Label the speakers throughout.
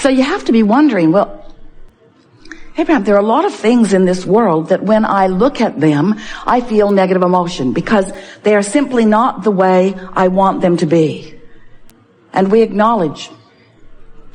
Speaker 1: So you have to be wondering, well, Abraham, there are a lot of things in this world that when I look at them, I feel negative emotion because they are simply not the way I want them to be. And we acknowledge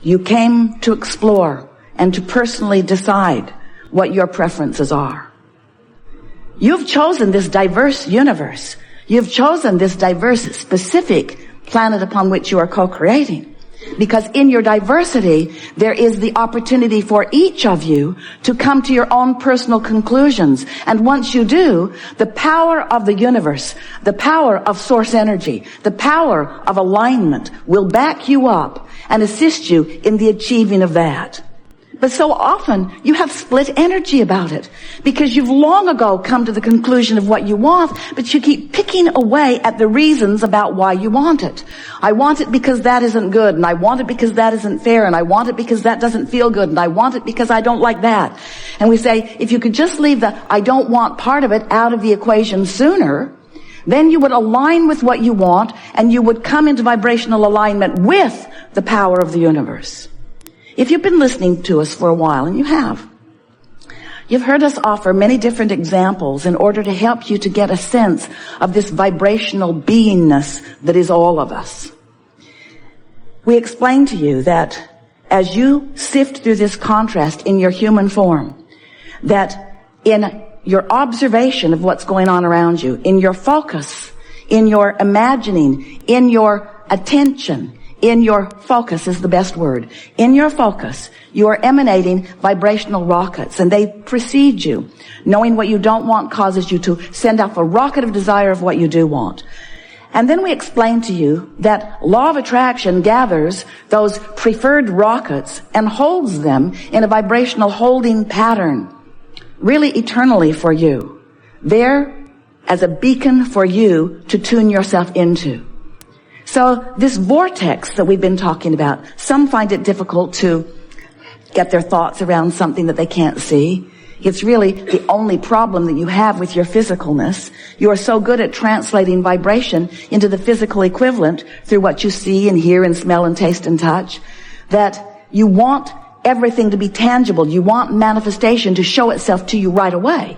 Speaker 1: you came to explore and to personally decide what your preferences are. You've chosen this diverse universe. You've chosen this diverse, specific planet upon which you are co-creating. Because in your diversity, there is the opportunity for each of you to come to your own personal conclusions. And once you do, the power of the universe, the power of source energy, the power of alignment will back you up and assist you in the achieving of that. But so often you have split energy about it because you've long ago come to the conclusion of what you want, but you keep picking away at the reasons about why you want it. I want it because that isn't good, and I want it because that isn't fair, and I want it because that doesn't feel good, and I want it because I don't like that. And we say, if you could just leave the I don't want part of it out of the equation sooner, then you would align with what you want, and you would come into vibrational alignment with the power of the universe. If you've been listening to us for a while, and you have, you've heard us offer many different examples in order to help you to get a sense of this vibrational beingness that is all of us. We explain to you that as you sift through this contrast in your human form, that in your observation of what's going on around you, in your focus, in your imagining, in your attention, in your focus is the best word. In your focus, you are emanating vibrational rockets, and they precede you. Knowing what you don't want causes you to send off a rocket of desire of what you do want. And then we explain to you that law of attraction gathers those preferred rockets and holds them in a vibrational holding pattern, really eternally for you. There as a beacon for you to tune yourself into. So this vortex that we've been talking about, some find it difficult to get their thoughts around something that they can't see. It's really the only problem that you have with your physicalness. You are so good at translating vibration into the physical equivalent through what you see and hear and smell and taste and touch, that you want everything to be tangible. You want manifestation to show itself to you right away.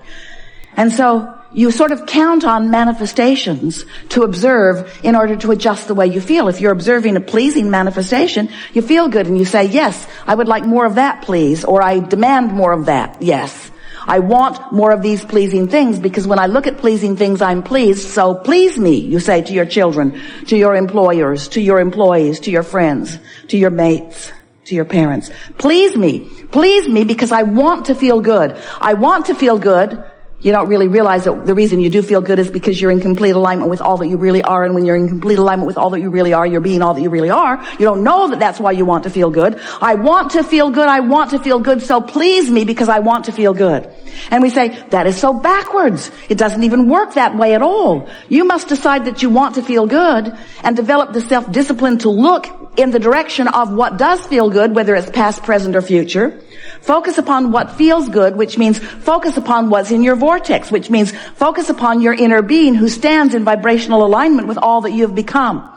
Speaker 1: And so you sort of count on manifestations to observe in order to adjust the way you feel. If you're observing a pleasing manifestation, you feel good and you say, yes, I would like more of that, please, or I demand more of that, yes. I want more of these pleasing things because when I look at pleasing things, I'm pleased, so please me, you say to your children, to your employers, to your employees, to your friends, to your mates, to your parents. Please me because I want to feel good. I want to feel good. You don't really realize that the reason you do feel good is because you're in complete alignment with all that you really are. And when you're in complete alignment with all that you really are, you're being all that you really are. You don't know that that's why you want to feel good. I want to feel good. I want to feel good. So please me because I want to feel good. And we say, that is so backwards. It doesn't even work that way at all. You must decide that you want to feel good and develop the self-discipline to look in the direction of what does feel good, whether it's past, present, or future. Focus upon what feels good, which means focus upon what's in your vortex, which means focus upon your inner being who stands in vibrational alignment with all that you have become.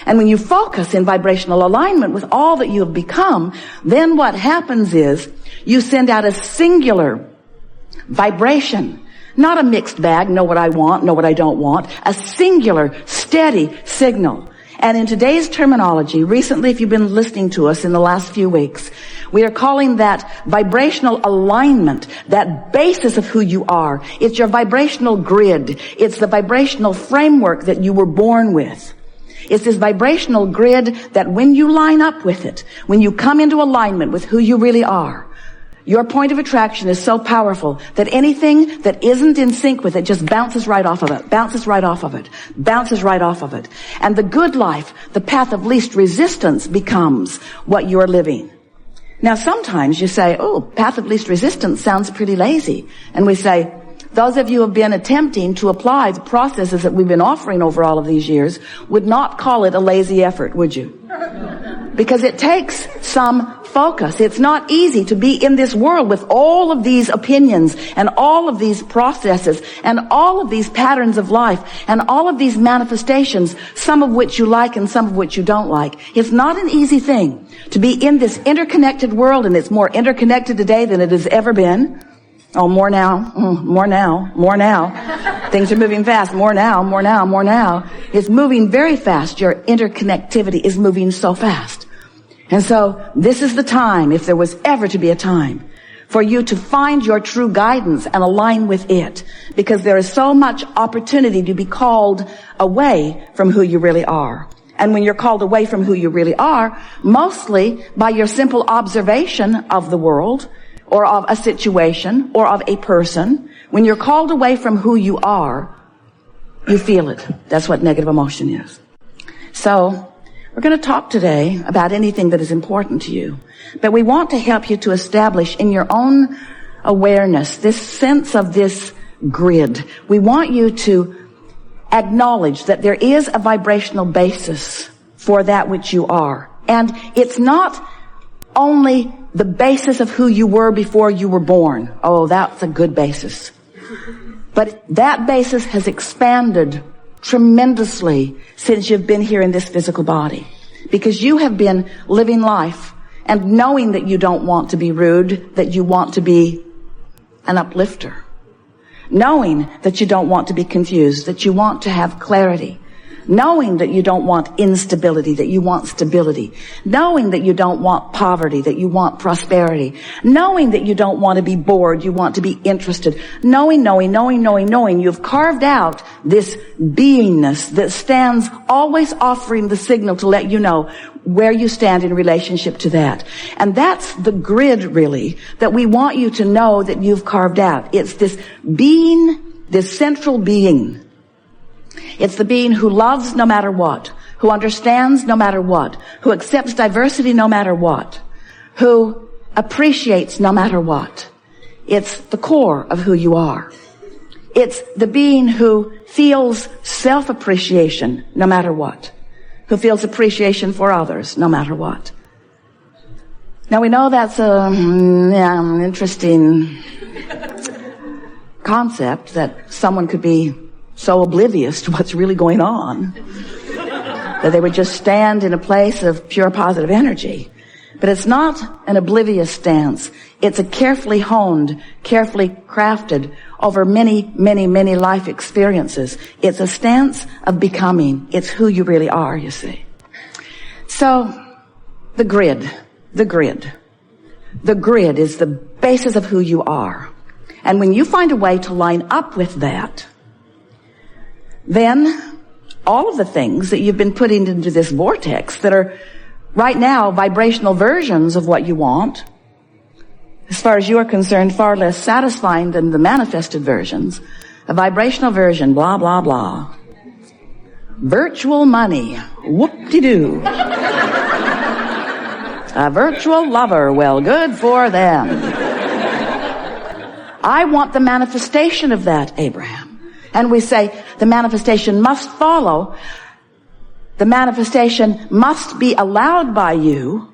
Speaker 1: And when you focus in vibrational alignment with all that you have become, then what happens is you send out a singular vibration, not a mixed bag, know what I want, know what I don't want, a singular, steady signal. And in today's terminology, recently, if you've been listening to us in the last few weeks, we are calling that vibrational alignment, that basis of who you are. It's your vibrational grid. It's the vibrational framework that you were born with. It's this vibrational grid that when you line up with it, when you come into alignment with who you really are, your point of attraction is so powerful that anything that isn't in sync with it just bounces right off of it, bounces right off of it, bounces right off of it. And the good life, the path of least resistance, becomes what you're living. Now sometimes you say, oh, path of least resistance sounds pretty lazy. And we say, those of you who have been attempting to apply the processes that we've been offering over all of these years would not call it a lazy effort, would you? Because it takes some focus. It's not easy to be in this world with all of these opinions and all of these processes and all of these patterns of life and all of these manifestations, some of which you like and some of which you don't like. It's not an easy thing to be in this interconnected world, and it's more interconnected today than it has ever been. Oh, more now, more now, more now. Things are moving fast. More now, more now, more now. It's moving very fast. Your interconnectivity is moving so fast. And so this is the time, if there was ever to be a time, for you to find your true guidance and align with it, because there is so much opportunity to be called away from who you really are. And when you're called away from who you really are, mostly by your simple observation of the world or of a situation or of a person, when you're called away from who you are, you feel it. That's what negative emotion is. So we're going to talk today about anything that is important to you. But we want to help you to establish in your own awareness this sense of this grid. We want you to acknowledge that there is a vibrational basis for that which you are. And it's not only the basis of who you were before you were born. Oh, that's a good basis. But that basis has expanded tremendously since you've been here in this physical body, because you have been living life and knowing that you don't want to be rude, that you want to be an uplifter, knowing that you don't want to be confused, that you want to have clarity, knowing that you don't want instability, that you want stability, knowing that you don't want poverty, that you want prosperity, knowing that you don't want to be bored, you want to be interested, knowing, you've carved out this beingness that stands always offering the signal to let you know where you stand in relationship to that. And that's the grid, really, that we want you to know that you've carved out. It's this being, this central being. It's the being who loves no matter what, who understands no matter what, who accepts diversity no matter what, who appreciates no matter what. It's the core of who you are. It's the being who feels self-appreciation no matter what, who feels appreciation for others no matter what. Now we know that's an interesting concept, that someone could be so oblivious to what's really going on that they would just stand in a place of pure positive energy. But it's not an oblivious stance. It's a carefully honed, carefully crafted over many, many, many life experiences. It's a stance of becoming. It's who you really are, you see. So the grid is the basis of who you are. And when you find a way to line up with that, then all of the things that you've been putting into this vortex that are right now vibrational versions of what you want, as far as you are concerned, far less satisfying than the manifested versions. A vibrational version, blah, blah, blah. Virtual money, whoop-de-doo. A virtual lover, well, good for them. I want the manifestation of that, Abraham. And we say the manifestation must follow. The manifestation must be allowed by you.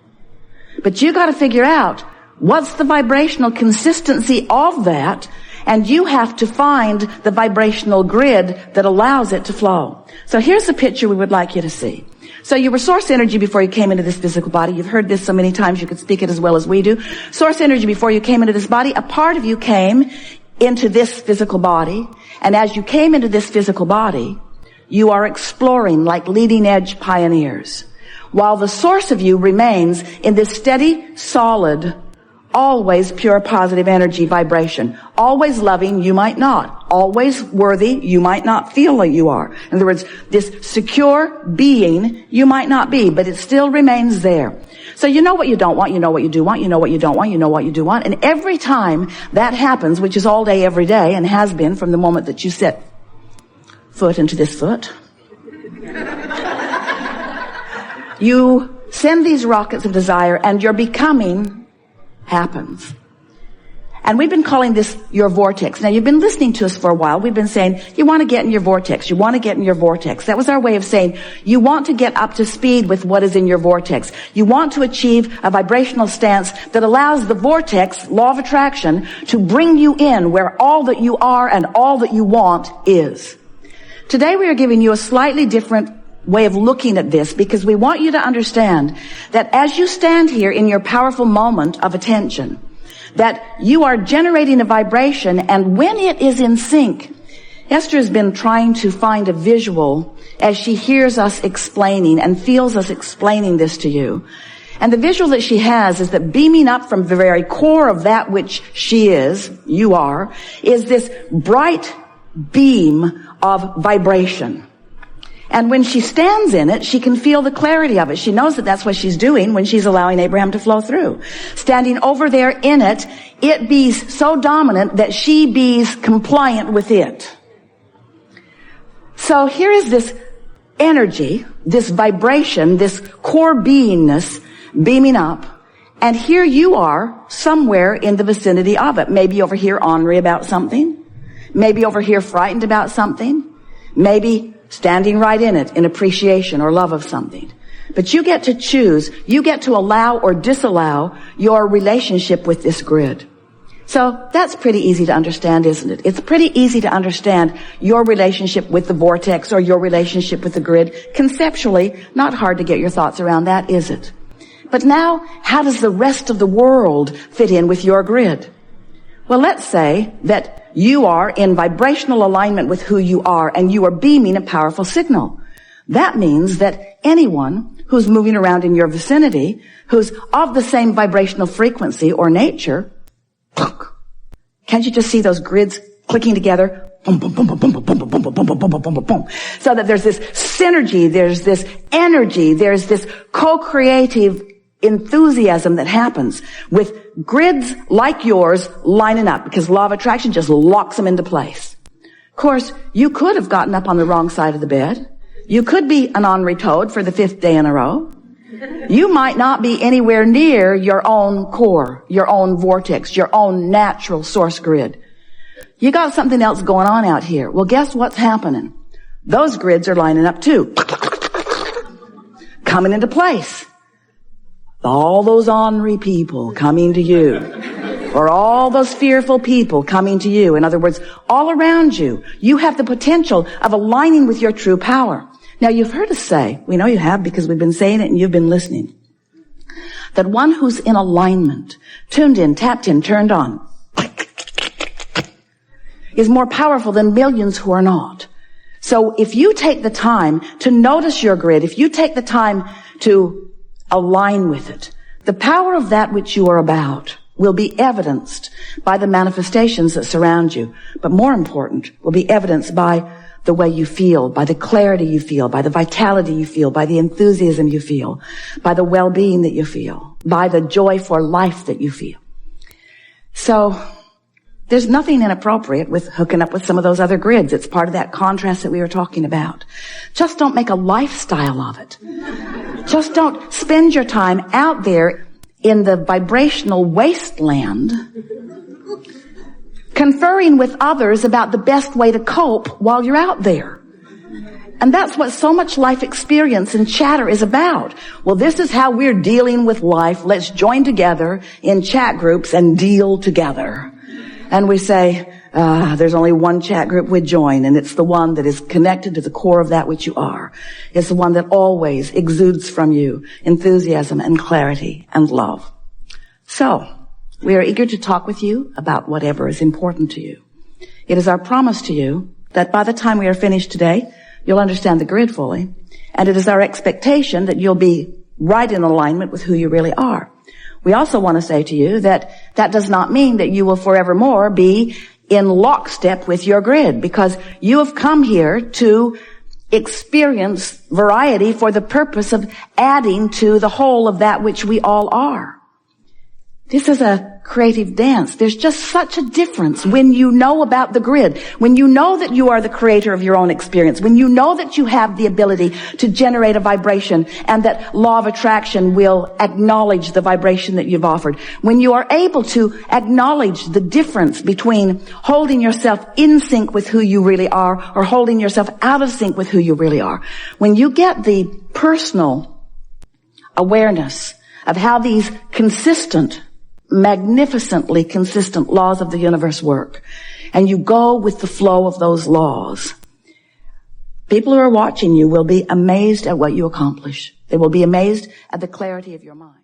Speaker 1: But you got to figure out what's the vibrational consistency of that. And you have to find the vibrational grid that allows it to flow. So here's the picture we would like you to see. So you were source energy before you came into this physical body. You've heard this so many times you could speak it as well as we do. Source energy before you came into this body. A part of you came into this physical body. And as you came into this physical body, you are exploring like leading edge pioneers, while the source of you remains in this steady, solid, always pure positive energy vibration. Always loving, you might not. Always worthy, you might not feel like you are. In other words, this secure being, you might not be, but it still remains there. So you know what you don't want, you know what you do want, you know what you don't want, you know what you do want. And every time that happens, which is all day, every day, and has been from the moment that you set foot into this foot, you send these rockets of desire, and your becoming happens. And we've been calling this your vortex. Now, you've been listening to us for a while. We've been saying, you want to get in your vortex. You want to get in your vortex. That was our way of saying, you want to get up to speed with what is in your vortex. You want to achieve a vibrational stance that allows the vortex, law of attraction, to bring you in where all that you are and all that you want is. Today, we are giving you a slightly different way of looking at this, because we want you to understand that as you stand here in your powerful moment of attention, that you are generating a vibration, and when it is in sync, Esther has been trying to find a visual as she hears us explaining and feels us explaining this to you. And the visual that she has is that beaming up from the very core of that which she is, you are, is this bright beam of vibration. And when she stands in it, she can feel the clarity of it. She knows that that's what she's doing when she's allowing Abraham to flow through. Standing over there in it, it bees so dominant that she bees compliant with it. So here is this energy, this vibration, this core beingness beaming up. And here you are somewhere in the vicinity of it. Maybe over here ornery about something. Maybe over here frightened about something. Maybe standing right in it in appreciation or love of something. But you get to choose, you get to allow or disallow your relationship with this grid. So that's pretty easy to understand, isn't it? It's pretty easy to understand your relationship with the vortex or your relationship with the grid. Conceptually, not hard to get your thoughts around that, is it? But now, how does the rest of the world fit in with your grid? Well, let's say that you are in vibrational alignment with who you are, and you are beaming a powerful signal. That means that anyone who's moving around in your vicinity, who's of the same vibrational frequency or nature, can't you just see those grids clicking together? Boom, boom, boom, boom, boom, boom, boom, boom, boom, boom, boom, boom, boom, boom. So that there's this synergy, there's this energy, there's this co-creative enthusiasm that happens with grids like yours lining up, because law of attraction just locks them into place. Of course, you could have gotten up on the wrong side of the bed. You could be an ornery toad for the 5th day in a row. You might not be anywhere near your own core, your own vortex, your own natural source grid. You got something else going on out here. Well, guess what's happening? Those grids are lining up too. Coming into place. All those ornery people coming to you, or all those fearful people coming to you. In other words, all around you, you have the potential of aligning with your true power. Now, you've heard us say, we know you have because we've been saying it and you've been listening, that one who's in alignment, tuned in, tapped in, turned on, is more powerful than millions who are not. So if you take the time to notice your grid, if you take the time to align with it, the power of that which you are about will be evidenced by the manifestations that surround you. But more important, will be evidenced by the way you feel, by the clarity you feel, by the vitality you feel, by the enthusiasm you feel, by the well-being that you feel, by the joy for life that you feel. So there's nothing inappropriate with hooking up with some of those other grids. It's part of that contrast that we were talking about. Just don't make a lifestyle of it. Just don't spend your time out there in the vibrational wasteland conferring with others about the best way to cope while you're out there. And that's what so much life experience and chatter is about. Well, this is how we're dealing with life. Let's join together in chat groups and deal together. And we say, there's only one chat group we join, and it's the one that is connected to the core of that which you are. It's the one that always exudes from you enthusiasm and clarity and love. So, we are eager to talk with you about whatever is important to you. It is our promise to you that by the time we are finished today, you'll understand the grid fully, and it is our expectation that you'll be right in alignment with who you really are. We also want to say to you that that does not mean that you will forevermore be in lockstep with your grid, because you have come here to experience variety for the purpose of adding to the whole of that which we all are. This is a creative dance. There's just such a difference when you know about the grid, when you know that you are the creator of your own experience, when you know that you have the ability to generate a vibration and that law of attraction will acknowledge the vibration that you've offered. When you are able to acknowledge the difference between holding yourself in sync with who you really are or holding yourself out of sync with who you really are. When you get the personal awareness of how these consistent, magnificently consistent laws of the universe work, and you go with the flow of those laws, people who are watching you will be amazed at what you accomplish. They will be amazed at the clarity of your mind.